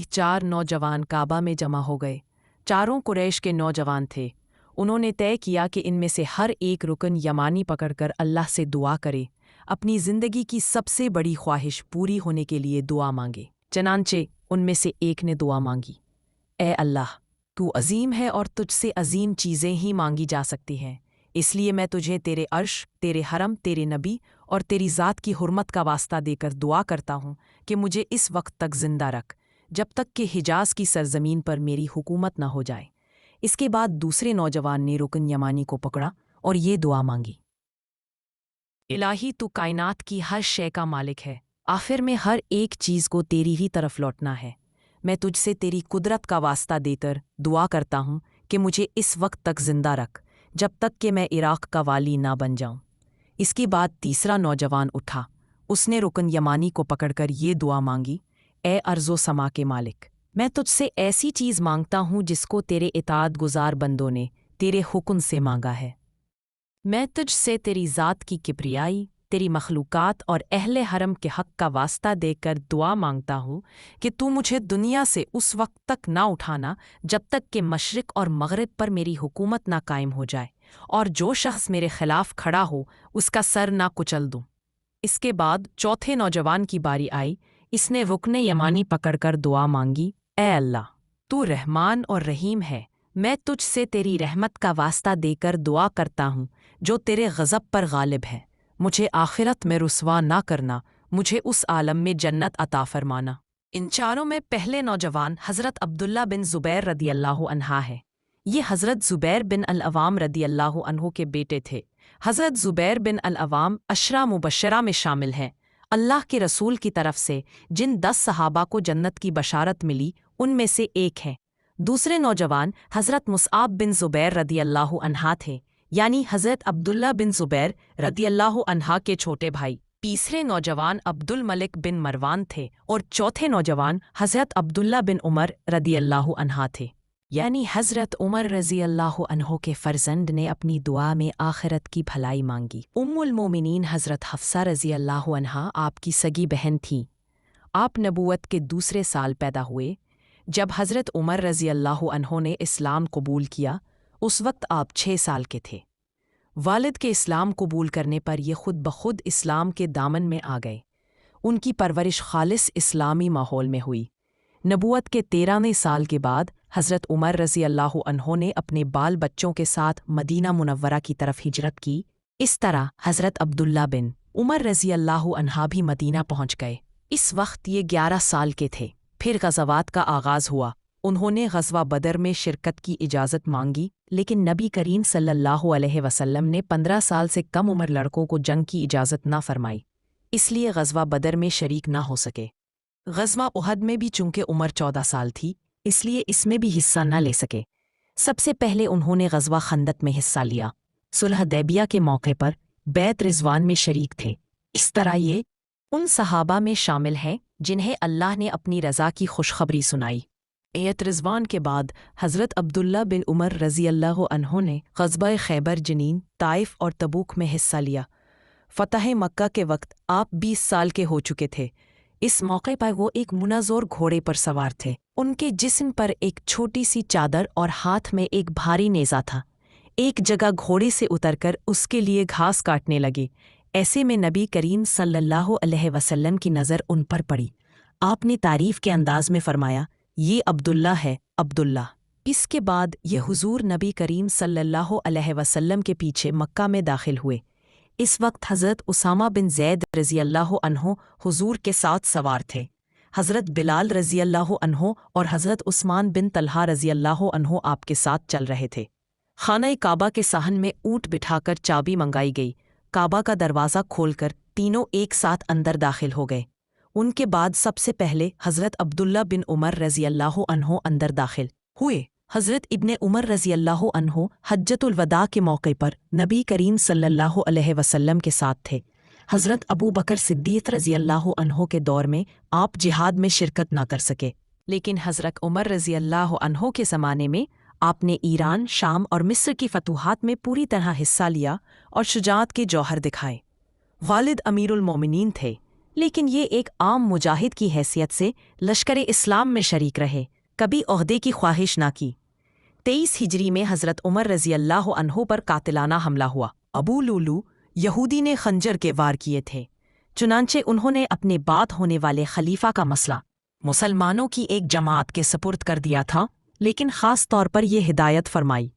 4 नौजवान काबा में जमा हो गए। चारों कुरैश के नौजवान थे। उन्होंने तय किया कि इनमें से हर एक रुकन यमानी पकड़कर अल्लाह से दुआ करे, अपनी ज़िंदगी की सबसे बड़ी ख्वाहिश पूरी होने के लिए दुआ मांगे। चनांचे उनमें से एक ने दुआ मांगी, ए अल्लाह, तू अजीम है और तुझसे अजीम चीज़ें ही मांगी जा सकती हैं, इसलिए मैं तुझे तेरे अर्श, तेरे हरम, तेरे नबी और तेरी ज़ात की हुर्मत का वास्ता देकर दुआ करता हूँ कि मुझे इस वक्त तक ज़िंदा रख जब तक कि हिजाज़ की सरज़मीन पर मेरी हुकूमत न हो जाए। इसके बाद दूसरे नौजवान ने रुकन यमानी को पकड़ा और ये दुआ मांगी, इलाही तू कायनात की हर शय का मालिक है, आखिर में हर एक चीज़ को तेरी ही तरफ लौटना है। मैं तुझसे तेरी कुदरत का वास्ता देकर दुआ करता हूँ कि मुझे इस वक्त तक ज़िंदा रख जब तक कि मैं इराक़ का वाली ना बन जाऊँ। इसके बाद तीसरा नौजवान उठा। उसने रुकन यमानी को पकड़कर ये दुआ मांगी, ए अर्ज़ो समा के मालिक, मैं तुझसे ऐसी चीज़ मांगता हूँ जिसको तेरे इताअत गुज़ार बंदों ने तेरे हुक्म से मांगा है। मैं तुझसे तेरी ज़ात की किब्रियाई, तेरी मखलूक़ात और अहले हरम के हक़ का वास्ता देकर दुआ मांगता हूँ कि तू मुझे दुनिया से उस वक्त तक ना उठाना जब तक कि मशरिक़ और मग़रिब पर मेरी हुकूमत ना कायम हो जाए और जो शख्स मेरे ख़िलाफ़ खड़ा हो उसका सर ना कुचल दूँ। इसके बाद चौथे नौजवान की बारी आई। इसने रुकने यमानी पकड़कर दुआ मांगी, ए अल्लाह, तू रहमान और रहीम है, मैं तुझसे तेरी रहमत का वास्ता देकर दुआ करता हूँ जो तेरे गज़ब पर गालिब है, मुझे आखिरत में रुसवा ना करना, मुझे उस आलम में जन्नत अता फरमाना। इन चारों में पहले नौजवान हज़रत अब्दुल्ला बिन ज़ुबैर रदियल्लाहु अन्हा है। ये हज़रत ज़ुबैर बिन अल-अवाम रदियल्लाहु अन्हु के बेटे थे। हज़रत ज़ुबैर बिन अल-अवाम अशरा मुबशरा में शामिल हैं। अल्लाह के रसूल की तरफ से जिन 10 सहाबा को जन्नत की बशारत मिली उनमें से एक हैं। दूसरे नौजवान हज़रत मुसआब बिन ज़ुबैर रदियल्लाहु अन्हा थे, यानी हज़रत अब्दुल्ला बिन ज़ुबैर रदियल्लाहु अन्हा के छोटे भाई। तीसरे नौजवान अब्दुल मलिक बिन मरवान थे और चौथे नौजवान हज़रत अब्दुल्ला बिन उमर रदियल्लाहु अन्हा थे, यानी हज़रत उमर रज़ियल्लाहु अन्हु के फ़र्जंद ने अपनी दुआ में आखिरत की भलाई मांगी। उम्मुल मोमिनीन हज़रत हफ्सा रज़ियल्लाहु अन्हा आपकी सगी बहन थीं। आप नबूवत के दूसरे साल पैदा हुए। जब हज़रत उमर रज़ियल्लाहु अन्हु ने इस्लाम कबूल किया उस वक्त आप 6 साल के थे। वालिद के इस्लाम कबूल करने पर ये खुद बखुद इस्लाम के दामन में आ गए। उनकी परवरिश खालिस इस्लामी माहौल में हुई। नबूवत के 13वें साल के बाद हज़रत उमर रज़ियल्लाहु अन्हु ने अपने बाल बच्चों के साथ मदीना मुनव्वरा की तरफ हिजरत की। इस तरह हज़रत अब्दुल्ला बिन उमर रज़ियल्लाहु अन्हा भी मदीना पहुँच गए। इस वक्त ये 11 साल के थे। फिर ग़ज़वात का आगाज़ हुआ। उन्होंने ग़ज़वा बदर में शिरकत की इजाज़त मांगी, लेकिन नबी करीम सल्लल्लाहु अलैहि वसल्लम ने 15 साल से कम उम्र लड़कों को जंग की इजाज़त ना फरमाई, इसलिए ग़ज़वा बदर में शरीक ना हो सके। ग़ज़वा उहद में भी चूँकि उम्र 14 साल थी, इसलिए इसमें भी हिस्सा न ले सके। सबसे पहले उन्होंने ग़ज़वा खंदक में हिस्सा लिया। सुलह दैबिया के मौके पर बैत रिज़वान में शरीक थे। इस तरह ये उन सहाबा में शामिल हैं जिन्हें अल्लाह ने अपनी रज़ा की खुशखबरी सुनाई। बैत रिज़वान के बाद हज़रत अब्दुल्ला बिन उमर रज़ियल्लाहु अन्हु ने ग़ज़वा खैबर, जनीन, ताइफ और तबूक में हिस्सा लिया। फ़तह मक्का के वक्त आप 20 साल के हो चुके थे। इस मौके पर वो एक मुनाज़ोर घोड़े पर सवार थे। उनके जिस्म पर एक छोटी सी चादर और हाथ में एक भारी नेज़ा था। एक जगह घोड़े से उतरकर उसके लिए घास काटने लगे। ऐसे में नबी करीम सल्लल्लाहु अलैहि वसल्लम की नज़र उन पर पड़ी। आपने तारीफ़ के अंदाज में फरमाया, ये अब्दुल्ला है, अब्दुल्ला। इसके बाद ये हुजूर नबी करीम सल्लल्लाहु अलैहि वसल्लम के पीछे मक्का में दाखिल हुए। इस वक्त हज़रत उसामा बिन ज़ैद रज़ियल्लाहु अन्हु हुजूर के साथ सवार थे। हज़रत बिलाल रज़ियल्लाहु अन्हु और हज़रत उस्मान बिन तलहा रज़ियल्लाहु अन्हु आपके साथ चल रहे थे। खाना काबा के साहन में ऊँट बिठाकर चाबी मंगाई गई। काबा का दरवाज़ा खोलकर तीनों एक साथ अंदर दाखिल हो गए। उनके बाद सबसे पहले हज़रत अब्दुल्ला बिन उमर रज़ियल्लाहु अन्हु अंदर दाखिल हुए। हज़रत इब्ने उमर रज़ियल्लाहु अन्हु हज्जतुल वदा के मौके पर नबी करीम सल्लल्लाहु अलैहि वसल्लम के साथ थे। हज़रत अबू बकर सिद्दीक़ रज़ियल्लाहु अन्हु के दौर में आप जिहाद में शिरकत ना कर सके, लेकिन हज़रत उमर रज़ियल्लाहु अन्हु के ज़माने में आपने ईरान, शाम और मिस्र की फतूहात में पूरी तरह हिस्सा लिया और शुजाअत के जौहर दिखाए। वालिद अमीरुल मोमिनीन थे। لیکن یہ ایک عام مجاہد کی حیثیت سے لشکر اسلام میں شریک رہے، کبھی عہدے کی خواہش نہ کی۔ 23 ہجری میں حضرت عمر رضی اللہ عنہ پر قاتلانہ حملہ ہوا۔ ابو لولو یہودی نے خنجر کے وار کیے تھے، چنانچہ انہوں نے اپنے بعد ہونے والے خلیفہ کا مسئلہ مسلمانوں کی ایک جماعت کے سپرد کر دیا تھا، لیکن خاص طور پر یہ ہدایت فرمائی